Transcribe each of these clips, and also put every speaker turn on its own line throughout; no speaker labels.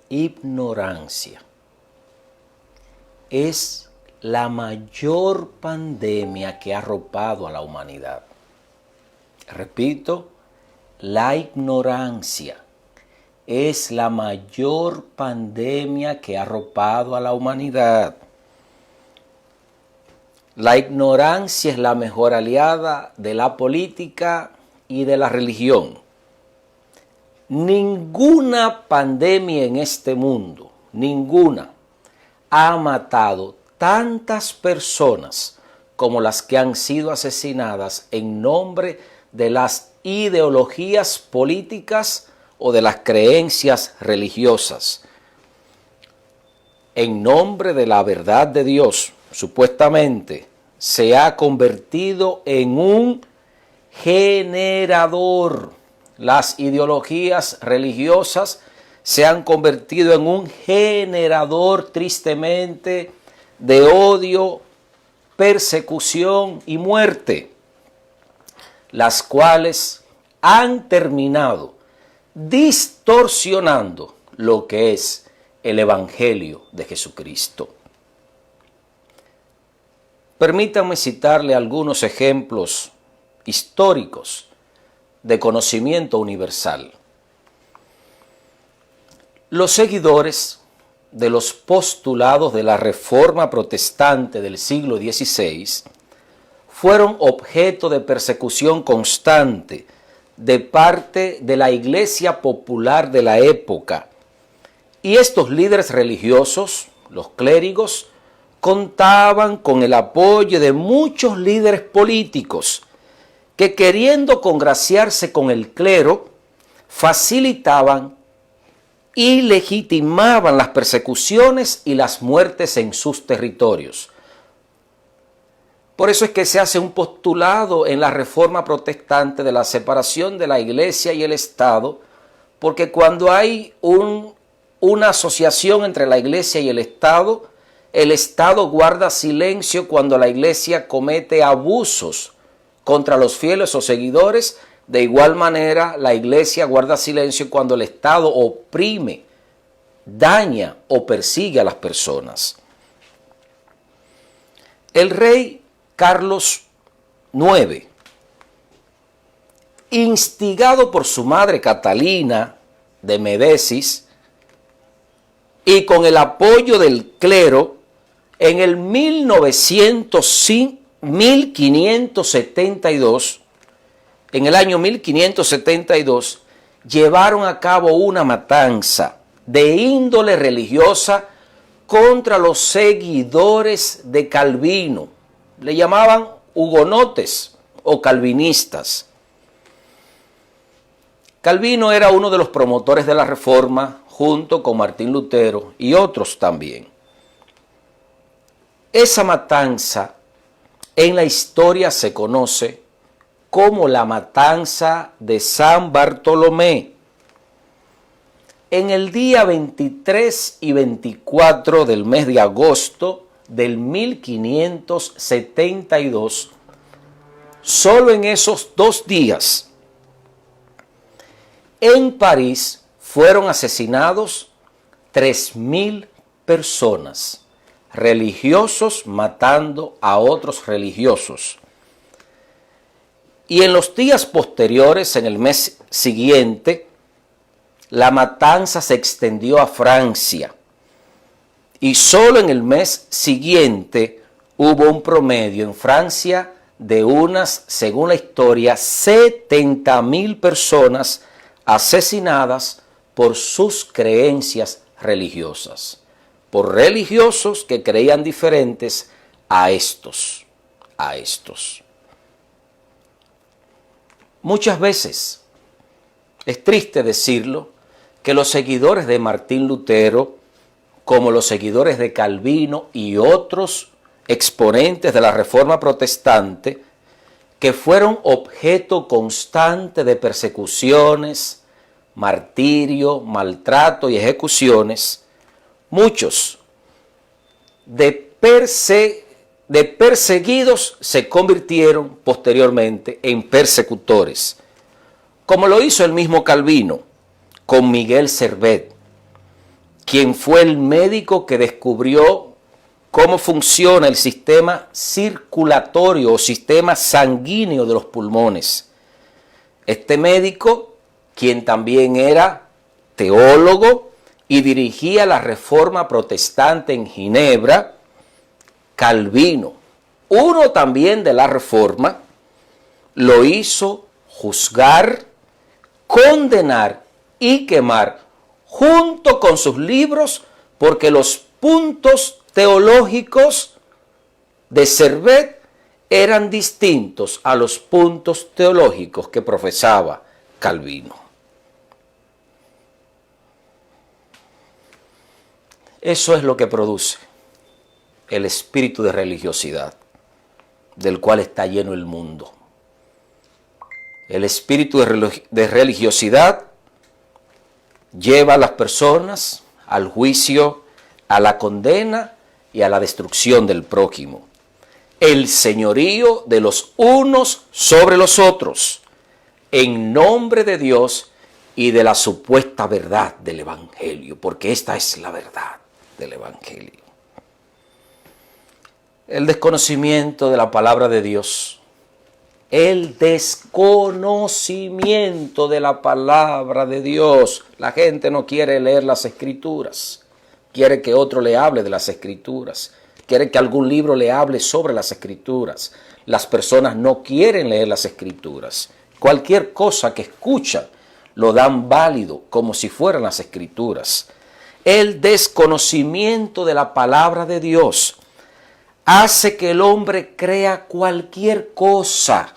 ignorancia es la mayor pandemia que ha arropado a la humanidad. Repito, la ignorancia es la mayor pandemia que ha arropado a la humanidad. La ignorancia es la mejor aliada de la política y de la religión. Ninguna pandemia en este mundo, ninguna, ha matado tantas personas como las que han sido asesinadas en nombre de las ideologías políticas o de las creencias religiosas. En nombre de la verdad de Dios, supuestamente, se ha convertido en un generador. Las ideologías religiosas se han convertido en un generador, tristemente, de odio, persecución y muerte, las cuales han terminado distorsionando lo que es el Evangelio de Jesucristo. Permítanme citarle algunos ejemplos históricos de conocimiento universal. Los seguidores de los postulados de la Reforma Protestante del siglo XVI fueron objeto de persecución constante de parte de la Iglesia popular de la época. Y estos líderes religiosos, los clérigos, contaban con el apoyo de muchos líderes políticos que, queriendo congraciarse con el clero, facilitaban y legitimaban las persecuciones y las muertes en sus territorios. Por eso es que se hace un postulado en la Reforma Protestante de la separación de la Iglesia y el Estado, porque cuando hay una asociación entre la Iglesia y el Estado guarda silencio cuando la Iglesia comete abusos contra los fieles o seguidores. De igual manera, la Iglesia guarda silencio cuando el Estado oprime, daña o persigue a las personas. El rey Carlos IX, instigado por su madre Catalina de Médicis y con el apoyo del clero, en el 1572, en el año 1572, llevaron a cabo una matanza de índole religiosa contra los seguidores de Calvino. Le llamaban hugonotes o calvinistas. Calvino era uno de los promotores de la Reforma, junto con Martín Lutero y otros también. Esa matanza en la historia se conoce como la matanza de San Bartolomé. En el día 23 y 24 del mes de agosto del 1572, solo en esos 2 días, en París fueron asesinados 3.000 personas, religiosos matando a otros religiosos. Y en los días posteriores, en el mes siguiente, la matanza se extendió a Francia. Y solo en el mes siguiente hubo un promedio en Francia de unas, según la historia, 70.000 personas asesinadas por sus creencias religiosas, por religiosos que creían diferentes a estos. Muchas veces, es triste decirlo, que los seguidores de Martín Lutero, como los seguidores de Calvino y otros exponentes de la Reforma Protestante, que fueron objeto constante de persecuciones, martirio, maltrato y ejecuciones, muchos de perseguidos se convirtieron posteriormente en persecutores, como lo hizo el mismo Calvino con Miguel Servet, quien fue el médico que descubrió cómo funciona el sistema circulatorio o sistema sanguíneo de los pulmones. Este médico, quien también era teólogo y dirigía la Reforma Protestante en Ginebra, Calvino, uno también de la Reforma, lo hizo juzgar, condenar y quemar junto con sus libros, porque los puntos teológicos de Servet eran distintos a los puntos teológicos que profesaba Calvino. Eso es lo que produce el espíritu de religiosidad del cual está lleno el mundo. El espíritu de religiosidad lleva a las personas al juicio, a la condena y a la destrucción del prójimo. El señorío de los unos sobre los otros, en nombre de Dios y de la supuesta verdad del Evangelio, porque esta es la verdad del Evangelio. El desconocimiento de la palabra de Dios, el desconocimiento de la palabra de Dios. La gente no quiere leer las Escrituras, quiere que otro le hable de las Escrituras, quiere que algún libro le hable sobre las Escrituras. Las personas no quieren leer las Escrituras. Cualquier cosa que escuchan lo dan válido como si fueran las Escrituras. El desconocimiento de la palabra de Dios hace que el hombre crea cualquier cosa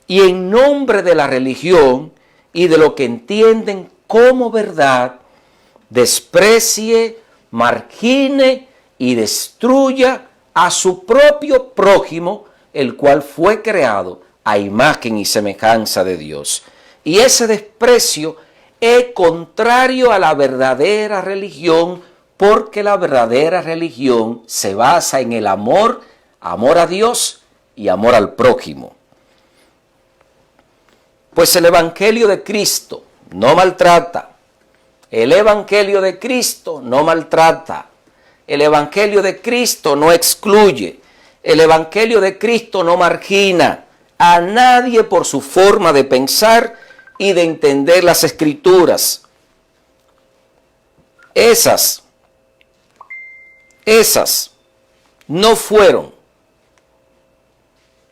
y en nombre de la religión y de lo que entienden como verdad, desprecie, margine y destruya a su propio prójimo, el cual fue creado a imagen y semejanza de Dios. Y ese desprecio es contrario a la verdadera religión, porque la verdadera religión se basa en el amor, amor a Dios y amor al prójimo. Pues el Evangelio de Cristo no maltrata. El Evangelio de Cristo no maltrata. El Evangelio de Cristo no excluye. El Evangelio de Cristo no margina a nadie por su forma de pensar y de entender las Escrituras. Esas no fueron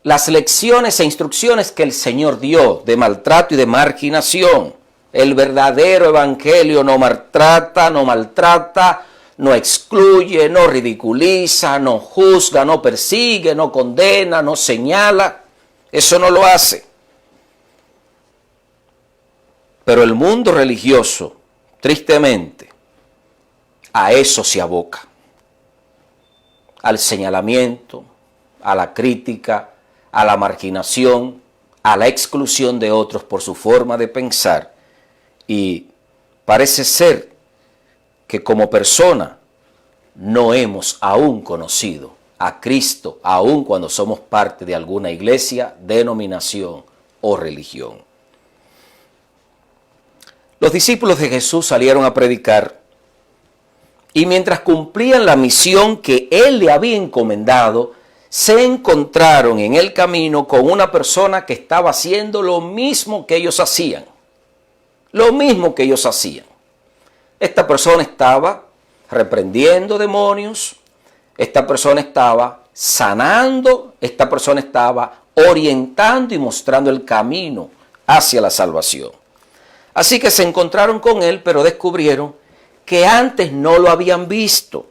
las lecciones e instrucciones que el Señor dio de maltrato y de marginación. El verdadero evangelio no maltrata, no excluye, no ridiculiza, no juzga, no persigue, no condena, no señala. Eso no lo hace. Pero el mundo religioso, tristemente, a eso se aboca. Al señalamiento, a la crítica, a la marginación, a la exclusión de otros por su forma de pensar. Y parece ser que como persona no hemos aún conocido a Cristo, aun cuando somos parte de alguna iglesia, denominación o religión. Los discípulos de Jesús salieron a predicar y mientras cumplían la misión que Él le había encomendado, se encontraron en el camino con una persona que estaba haciendo lo mismo que ellos hacían. Lo mismo que ellos hacían. Esta persona estaba reprendiendo demonios, esta persona estaba sanando, esta persona estaba orientando y mostrando el camino hacia la salvación. Así que se encontraron con él, pero descubrieron que antes no lo habían visto,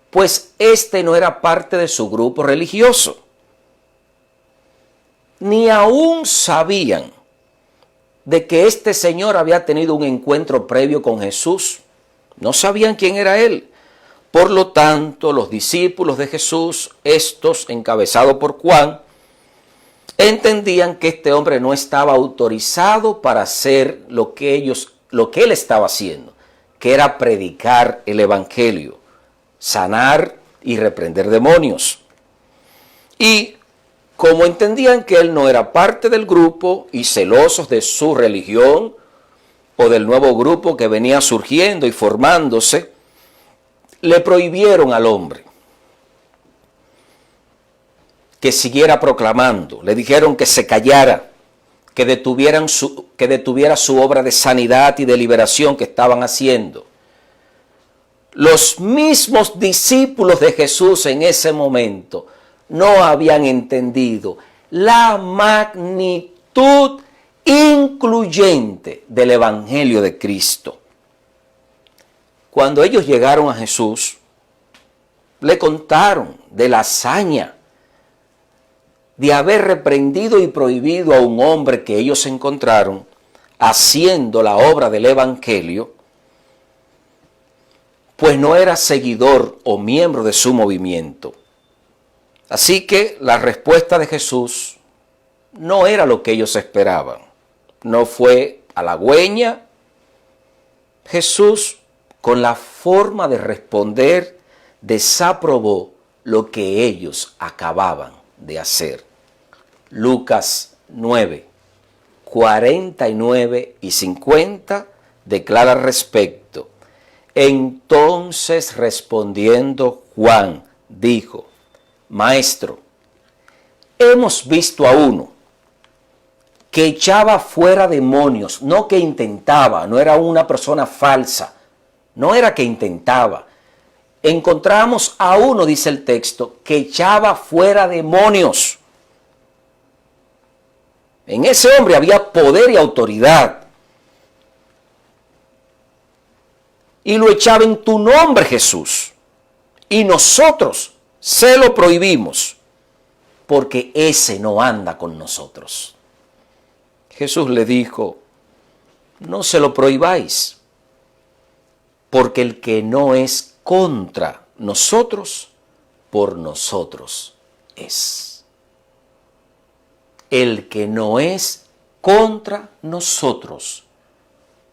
pues este no era parte de su grupo religioso. Ni aún sabían de que este señor había tenido un encuentro previo con Jesús. No sabían quién era él. Por lo tanto, los discípulos de Jesús, estos encabezados por Juan, entendían que este hombre no estaba autorizado para hacer lo que él estaba haciendo, que era predicar el evangelio, sanar y reprender demonios. Y como entendían que él no era parte del grupo y celosos de su religión, o del nuevo grupo que venía surgiendo y formándose, le prohibieron al hombre que siguiera proclamando. Le dijeron que se callara, que detuviera su obra de sanidad y de liberación que estaban haciendo. Los mismos discípulos de Jesús en ese momento no habían entendido la magnitud incluyente del Evangelio de Cristo. Cuando ellos llegaron a Jesús, le contaron de la hazaña de haber reprendido y prohibido a un hombre que ellos encontraron haciendo la obra del Evangelio, pues no era seguidor o miembro de su movimiento. Así que la respuesta de Jesús no era lo que ellos esperaban. No fue halagüeña. Jesús, con la forma de responder, desaprobó lo que ellos acababan de hacer. Lucas 9, 49 y 50 declara al respecto: entonces respondiendo Juan dijo: Maestro, hemos visto a uno que echaba fuera demonios, no que intentaba, no era una persona falsa, no era que intentaba. Encontramos a uno, dice el texto, que echaba fuera demonios. En ese hombre había poder y autoridad. Y lo echaba en tu nombre, Jesús. Y nosotros se lo prohibimos, porque ese no anda con nosotros. Jesús le dijo: no se lo prohibáis, porque el que no es contra nosotros, por nosotros es. El que no es contra nosotros,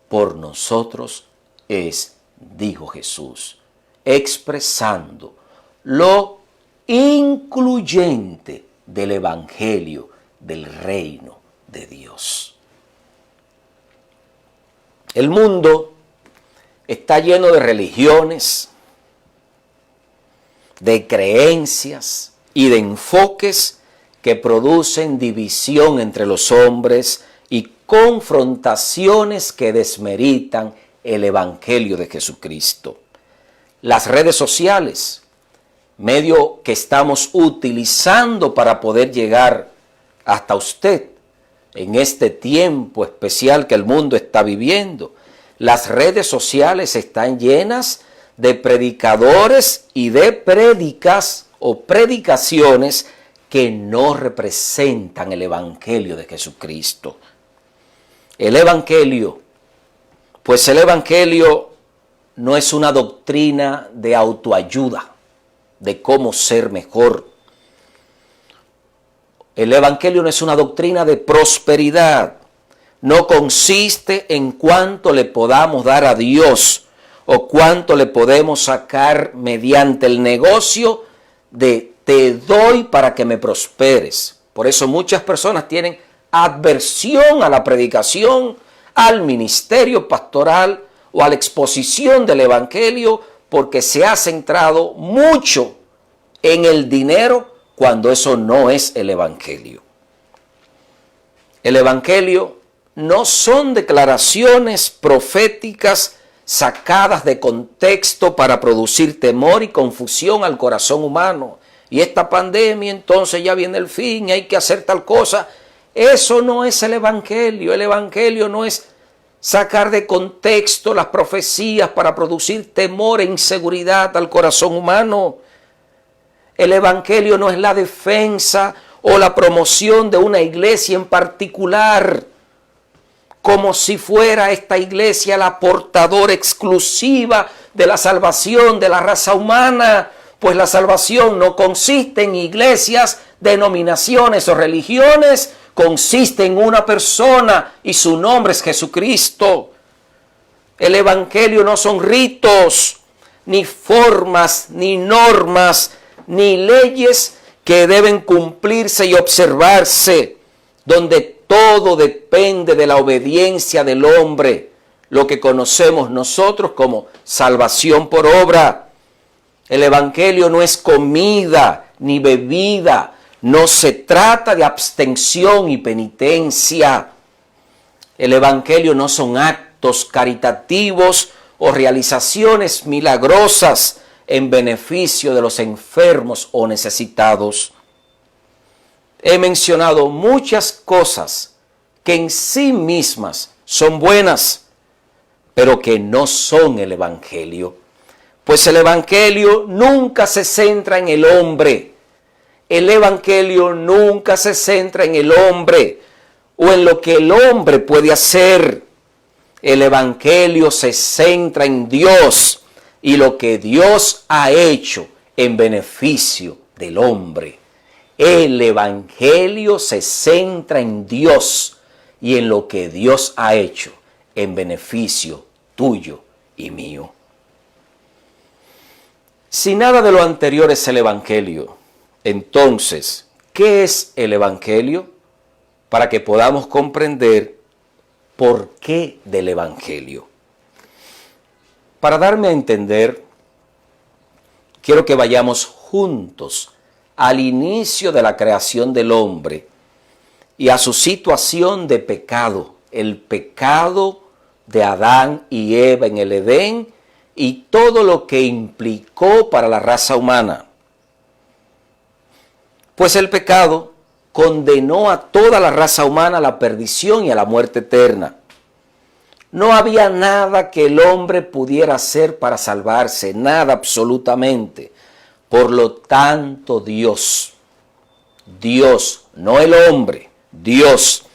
por nosotros es, dijo Jesús, expresando lo incluyente del Evangelio del reino de Dios. El mundo está lleno de religiones, de creencias y de enfoques que producen división entre los hombres y confrontaciones que desmeritan el Evangelio de Jesucristo. Las redes sociales, medio que estamos utilizando para poder llegar hasta usted en este tiempo especial que el mundo está viviendo. Las redes sociales están llenas de predicadores y de prédicas o predicaciones que no representan el Evangelio de Jesucristo. El Evangelio no es una doctrina de autoayuda, de cómo ser mejor. El Evangelio no es una doctrina de prosperidad. No consiste en cuánto le podamos dar a Dios o cuánto le podemos sacar mediante el negocio de te doy para que me prosperes. Por eso muchas personas tienen aversión a la predicación, al ministerio pastoral o a la exposición del Evangelio, porque se ha centrado mucho en el dinero cuando eso no es el Evangelio. El Evangelio no son declaraciones proféticas sacadas de contexto para producir temor y confusión al corazón humano. Y esta pandemia, entonces ya viene el fin, hay que hacer tal cosa. Eso no es el Evangelio. El Evangelio no es sacar de contexto las profecías para producir temor e inseguridad al corazón humano. El Evangelio no es la defensa o la promoción de una iglesia en particular, como si fuera esta iglesia la portadora exclusiva de la salvación de la raza humana, pues la salvación no consiste en iglesias, denominaciones o religiones, consiste en una persona y su nombre es Jesucristo. El Evangelio no son ritos, ni formas, ni normas, ni leyes que deben cumplirse y observarse, donde todo depende de la obediencia del hombre lo que conocemos nosotros como salvación por obra. El Evangelio no es comida ni bebida, no se trata de abstención y penitencia. El Evangelio no son actos caritativos o realizaciones milagrosas en beneficio de los enfermos o necesitados. He mencionado muchas cosas que en sí mismas son buenas, pero que no son el Evangelio. Pues el Evangelio nunca se centra en el hombre. El Evangelio nunca se centra en el hombre o en lo que el hombre puede hacer. El Evangelio se centra en Dios y lo que Dios ha hecho en beneficio del hombre. El Evangelio se centra en Dios y en lo que Dios ha hecho en beneficio tuyo y mío. Si nada de lo anterior es el Evangelio, entonces, ¿qué es el Evangelio? Para que podamos comprender por qué del Evangelio. Para darme a entender, quiero que vayamos juntos al inicio de la creación del hombre y a su situación de pecado, el pecado de Adán y Eva en el Edén y todo lo que implicó para la raza humana. Pues el pecado condenó a toda la raza humana a la perdición y a la muerte eterna. No había nada que el hombre pudiera hacer para salvarse, nada absolutamente. Por lo tanto, Dios, no el hombre, Dios,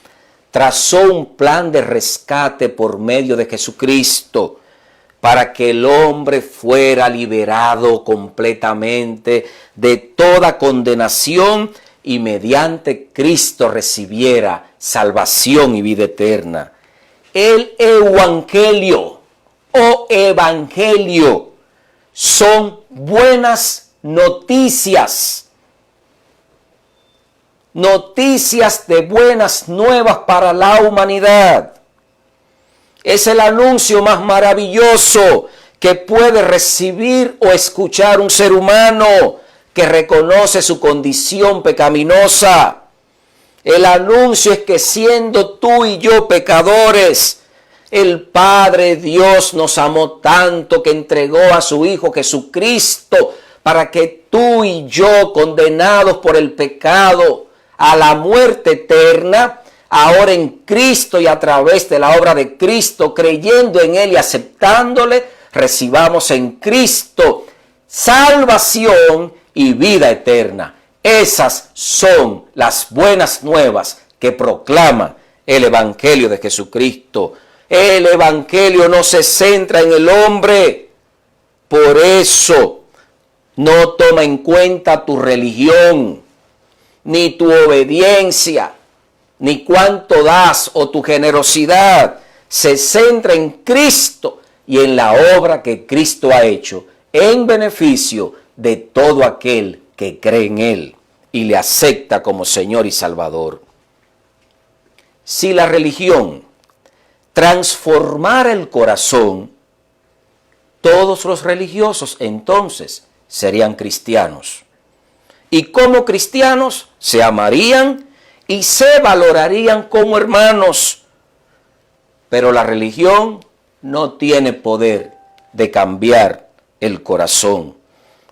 trazó un plan de rescate por medio de Jesucristo para que el hombre fuera liberado completamente de toda condenación y mediante Cristo recibiera salvación y vida eterna. El Evangelio o Evangelio son buenas noticias. Noticias de buenas nuevas para la humanidad. Es el anuncio más maravilloso que puede recibir o escuchar un ser humano que reconoce su condición pecaminosa. El anuncio es que siendo tú y yo pecadores, el Padre Dios nos amó tanto que entregó a su Hijo Jesucristo para que tú y yo, condenados por el pecado a la muerte eterna, ahora en Cristo y a través de la obra de Cristo, creyendo en Él y aceptándole, recibamos en Cristo salvación y vida eterna. Esas son las buenas nuevas que proclama el Evangelio de Jesucristo. El Evangelio no se centra en el hombre. Por eso no toma en cuenta tu religión, ni tu obediencia, ni cuánto das o tu generosidad. Se centra en Cristo y en la obra que Cristo ha hecho en beneficio de todo aquel que cree en Él y le acepta como Señor y Salvador. Si la religión transformara el corazón, todos los religiosos entonces serían cristianos. Y como cristianos se amarían y se valorarían como hermanos. Pero la religión no tiene poder de cambiar el corazón.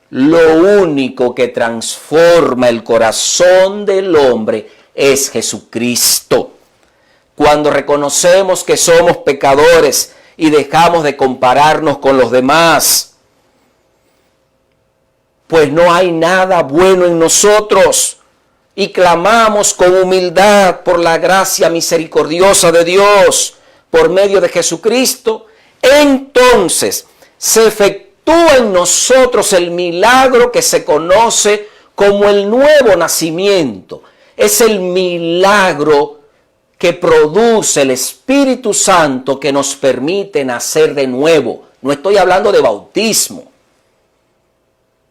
Lo único que transforma el corazón del hombre es Jesucristo. Cuando reconocemos que somos pecadores y dejamos de compararnos con los demás, pues no hay nada bueno en nosotros, y clamamos con humildad por la gracia misericordiosa de Dios por medio de Jesucristo, entonces se efectúa en nosotros el milagro que se conoce como el nuevo nacimiento. Es el milagro que produce el Espíritu Santo que nos permite nacer de nuevo. No estoy hablando de bautismo.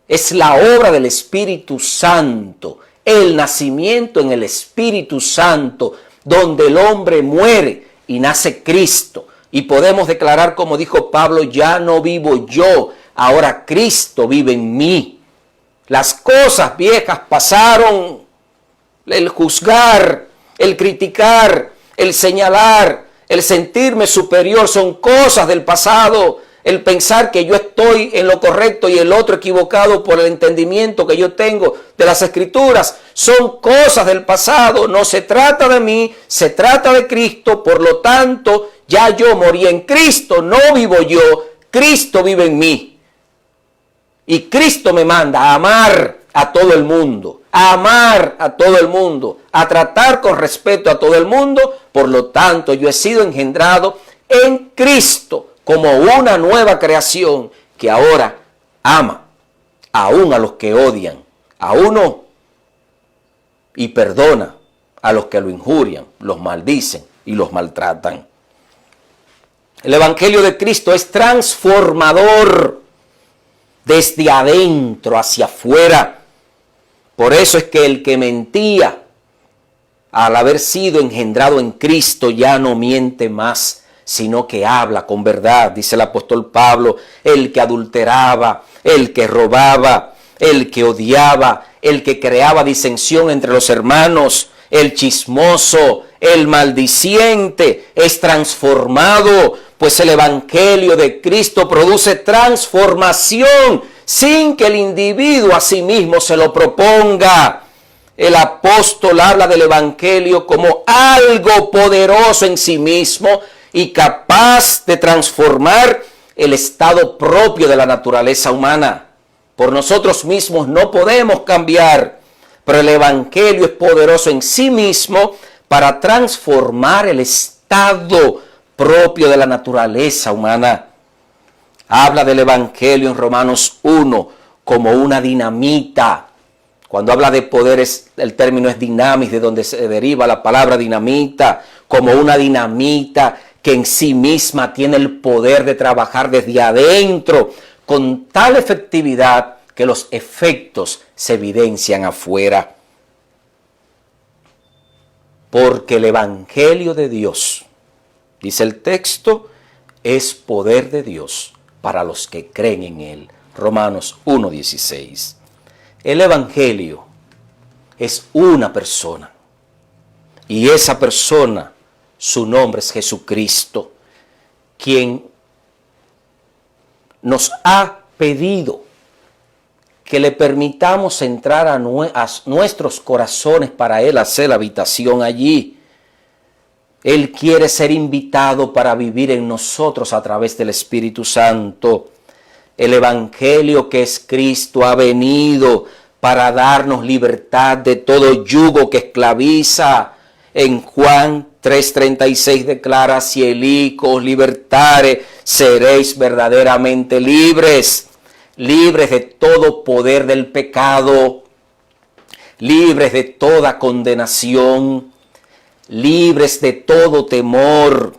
Es la obra del Espíritu Santo, el nacimiento en el Espíritu Santo, donde el hombre muere y nace Cristo. Y podemos declarar, como dijo Pablo, ya no vivo yo, ahora Cristo vive en mí. Las cosas viejas pasaron, el juzgar, el criticar, el señalar, el sentirme superior son cosas del pasado. El pensar que yo estoy en lo correcto y el otro equivocado por el entendimiento que yo tengo de las Escrituras son cosas del pasado. No se trata de mí, se trata de Cristo. Por lo tanto, ya yo morí en Cristo, no vivo yo, Cristo vive en mí. Y Cristo me manda a amar a todo el mundo, a amar a todo el mundo, a tratar con respeto a todo el mundo. Por lo tanto, yo he sido engendrado en Cristo como una nueva creación que ahora ama aún a los que odian a uno y perdona a los que lo injurian, los maldicen y los maltratan. El Evangelio de Cristo es transformador desde adentro hacia afuera. Por eso es que el que mentía al haber sido engendrado en Cristo ya no miente más, sino que habla con verdad. Dice el apóstol Pablo, el que adulteraba, el que robaba, el que odiaba, el que creaba disensión entre los hermanos, el chismoso, el maldiciente, es transformado, pues el Evangelio de Cristo produce transformación sin que el individuo a sí mismo se lo proponga. El apóstol habla del Evangelio como algo poderoso en sí mismo y capaz de transformar el estado propio de la naturaleza humana. Por nosotros mismos no podemos cambiar, pero el Evangelio es poderoso en sí mismo para transformar el estado propio de la naturaleza humana. Habla del Evangelio en Romanos 1 como una dinamita. Cuando habla de poderes, el término es dinamis, de donde se deriva la palabra dinamita, como una dinamita que en sí misma tiene el poder de trabajar desde adentro con tal efectividad que los efectos se evidencian afuera. Porque el Evangelio de Dios, dice el texto, es poder de Dios para los que creen en Él. Romanos 1:16. El Evangelio es una persona. Y esa persona, su nombre es Jesucristo, quien nos ha pedido que le permitamos entrar a nuestros corazones para Él hacer la habitación allí. Él quiere ser invitado para vivir en nosotros a través del Espíritu Santo. El Evangelio que es Cristo ha venido para darnos libertad de todo yugo que esclaviza. En Juan 3:36 declara, si el Hijo os libertare, seréis verdaderamente libres. Libres de todo poder del pecado, libres de toda condenación, libres de todo temor,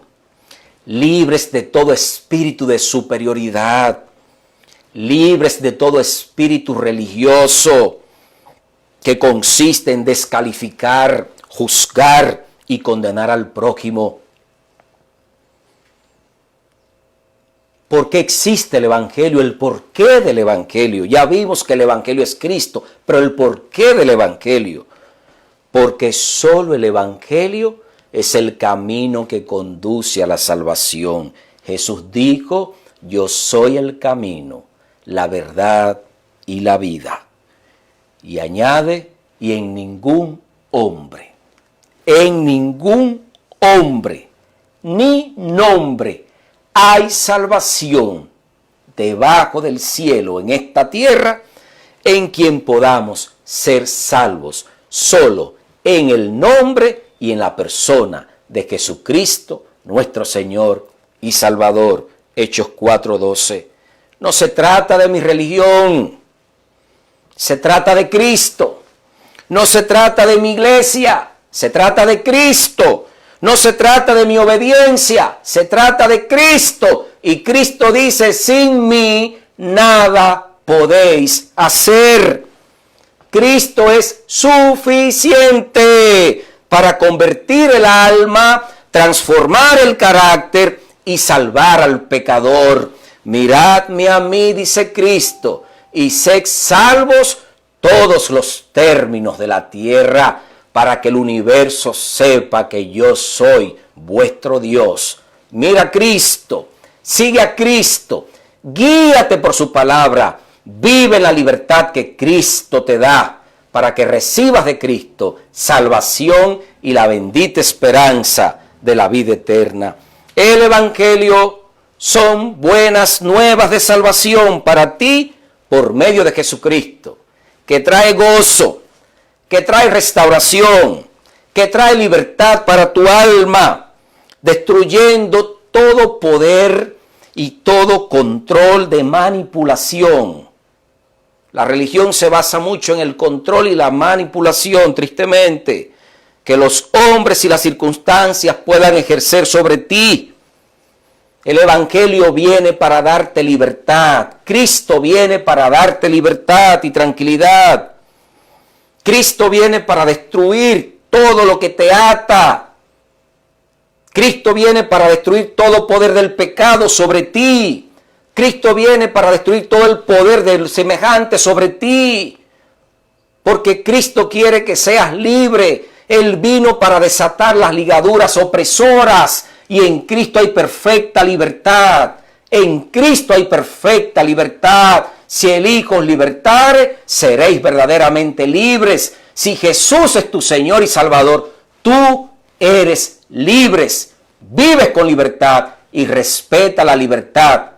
libres de todo espíritu de superioridad, libres de todo espíritu religioso que consiste en descalificar, juzgar y condenar al prójimo. ¿Por qué existe el Evangelio? El porqué del Evangelio. Ya vimos que el Evangelio es Cristo, pero el porqué del Evangelio. Porque solo el Evangelio es el camino que conduce a la salvación. Jesús dijo, yo soy el camino, la verdad y la vida. Y añade, y en ningún hombre, ni nombre, hay salvación debajo del cielo en esta tierra en quien podamos ser salvos, solo en el nombre y en la persona de Jesucristo, nuestro Señor y Salvador. Hechos 4:12. No se trata de mi religión, se trata de Cristo. No se trata de mi iglesia, se trata de Cristo. No se trata de mi obediencia, se trata de Cristo. Y Cristo dice, sin mí nada podéis hacer. Cristo es suficiente para convertir el alma, transformar el carácter y salvar al pecador. Miradme a mí, dice Cristo, y sed salvos todos los términos de la tierra, para que el universo sepa que yo soy vuestro Dios. Mira a Cristo, sigue a Cristo, guíate por su palabra, vive la libertad que Cristo te da, para que recibas de Cristo salvación y la bendita esperanza de la vida eterna. El Evangelio son buenas nuevas de salvación para ti por medio de Jesucristo, que trae gozo, que trae restauración, que trae libertad para tu alma, destruyendo todo poder y todo control de manipulación. La religión se basa mucho en el control y la manipulación, tristemente, que los hombres y las circunstancias puedan ejercer sobre ti. El Evangelio viene para darte libertad. Cristo viene para darte libertad y tranquilidad. Cristo viene para destruir todo lo que te ata. Cristo viene para destruir todo poder del pecado sobre ti. Cristo viene para destruir todo el poder del semejante sobre ti. Porque Cristo quiere que seas libre. Él vino para desatar las ligaduras opresoras. Y en Cristo hay perfecta libertad. En Cristo hay perfecta libertad. Si el Hijo os libertare, seréis verdaderamente libres. Si Jesús es tu Señor y Salvador, tú eres libres. Vives con libertad y respeta la libertad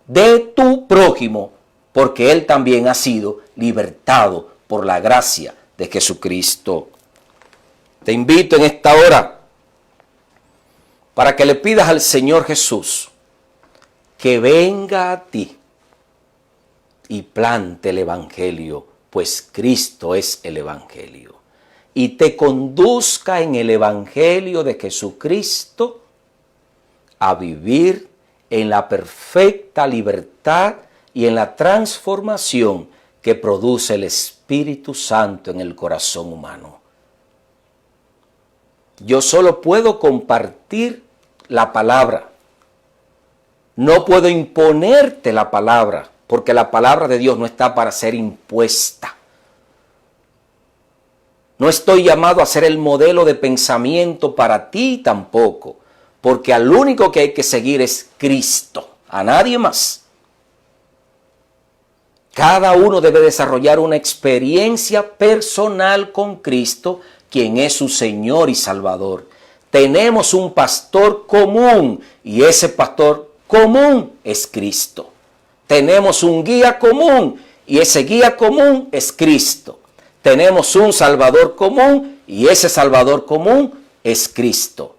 de tu prójimo, porque Él también ha sido libertado por la gracia de Jesucristo. Te invito en esta hora para que le pidas al Señor Jesús que venga a ti y plante el Evangelio, pues Cristo es el Evangelio, y te conduzca en el Evangelio de Jesucristo a vivir en la perfecta libertad y en la transformación que produce el Espíritu Santo en el corazón humano. Yo solo puedo compartir la palabra. No puedo imponerte la palabra, porque la palabra de Dios no está para ser impuesta. No estoy llamado a ser el modelo de pensamiento para ti tampoco, porque al único que hay que seguir es Cristo, a nadie más. Cada uno debe desarrollar una experiencia personal con Cristo, quien es su Señor y Salvador. Tenemos un pastor común y ese pastor común es Cristo. Tenemos un guía común y ese guía común es Cristo. Tenemos un Salvador común y ese Salvador común es Cristo.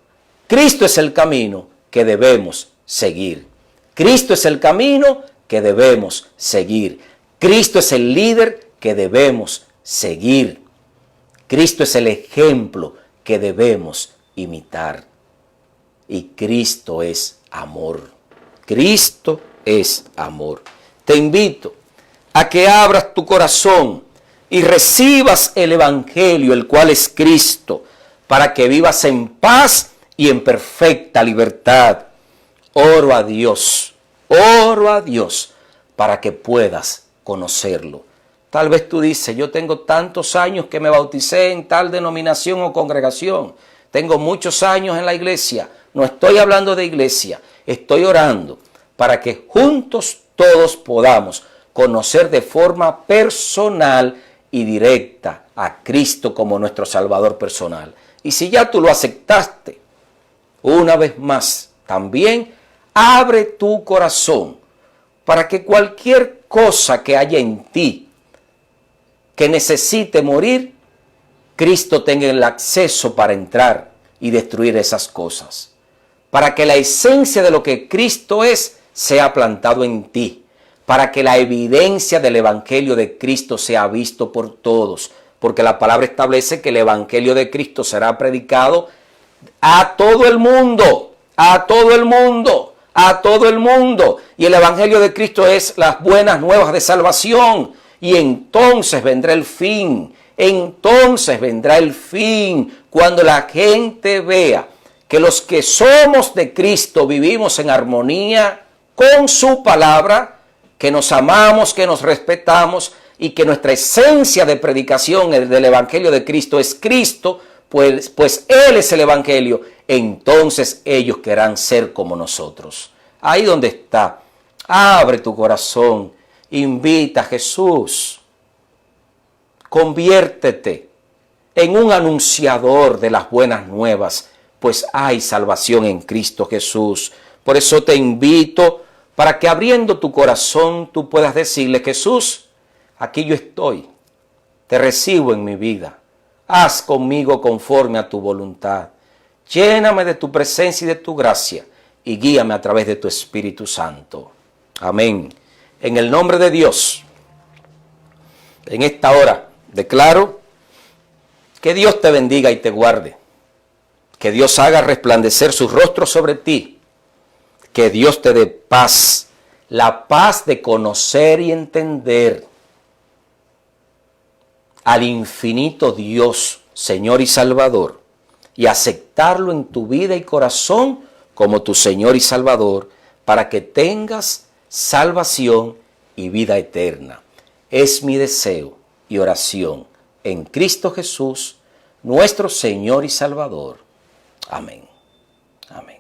Cristo es el camino que debemos seguir. Cristo es el camino que debemos seguir. Cristo es el líder que debemos seguir. Cristo es el ejemplo que debemos imitar. Y Cristo es amor. Cristo es amor. Te invito a que abras tu corazón y recibas el Evangelio, el cual es Cristo, para que vivas en paz y en perfecta libertad. Oro a Dios, para que puedas conocerlo. Tal vez tú dices, yo tengo tantos años que me bauticé en tal denominación o congregación. Tengo muchos años en la iglesia. No estoy hablando de iglesia, estoy orando para que juntos todos podamos conocer de forma personal y directa a Cristo como nuestro Salvador personal. Y si ya tú lo aceptaste, una vez más, también abre tu corazón para que cualquier cosa que haya en ti que necesite morir, Cristo tenga el acceso para entrar y destruir esas cosas. Para que la esencia de lo que Cristo es sea plantado en ti. Para que la evidencia del Evangelio de Cristo sea visto por todos. Porque la palabra establece que el Evangelio de Cristo será predicado a todo el mundo. A todo el mundo. A todo el mundo. Y el Evangelio de Cristo es las buenas nuevas de salvación. Y entonces vendrá el fin. Entonces vendrá el fin. Cuando la gente vea que los que somos de Cristo vivimos en armonía con su palabra, que nos amamos, que nos respetamos y que nuestra esencia de predicación del Evangelio de Cristo es Cristo, pues Él es el Evangelio, entonces ellos querrán ser como nosotros. Ahí donde está, abre tu corazón, invita a Jesús, conviértete en un anunciador de las buenas nuevas, pues hay salvación en Cristo Jesús. Por eso te invito para que abriendo tu corazón tú puedas decirle: Jesús, aquí yo estoy, te recibo en mi vida, haz conmigo conforme a tu voluntad, lléname de tu presencia y de tu gracia y guíame a través de tu Espíritu Santo. Amén. En el nombre de Dios, en esta hora declaro que Dios te bendiga y te guarde, que Dios haga resplandecer su rostro sobre ti, que Dios te dé paz, la paz de conocer y entender al infinito Dios, Señor y Salvador, y aceptarlo en tu vida y corazón como tu Señor y Salvador, para que tengas salvación y vida eterna. Es mi deseo y oración en Cristo Jesús, nuestro Señor y Salvador. Amén. Amén.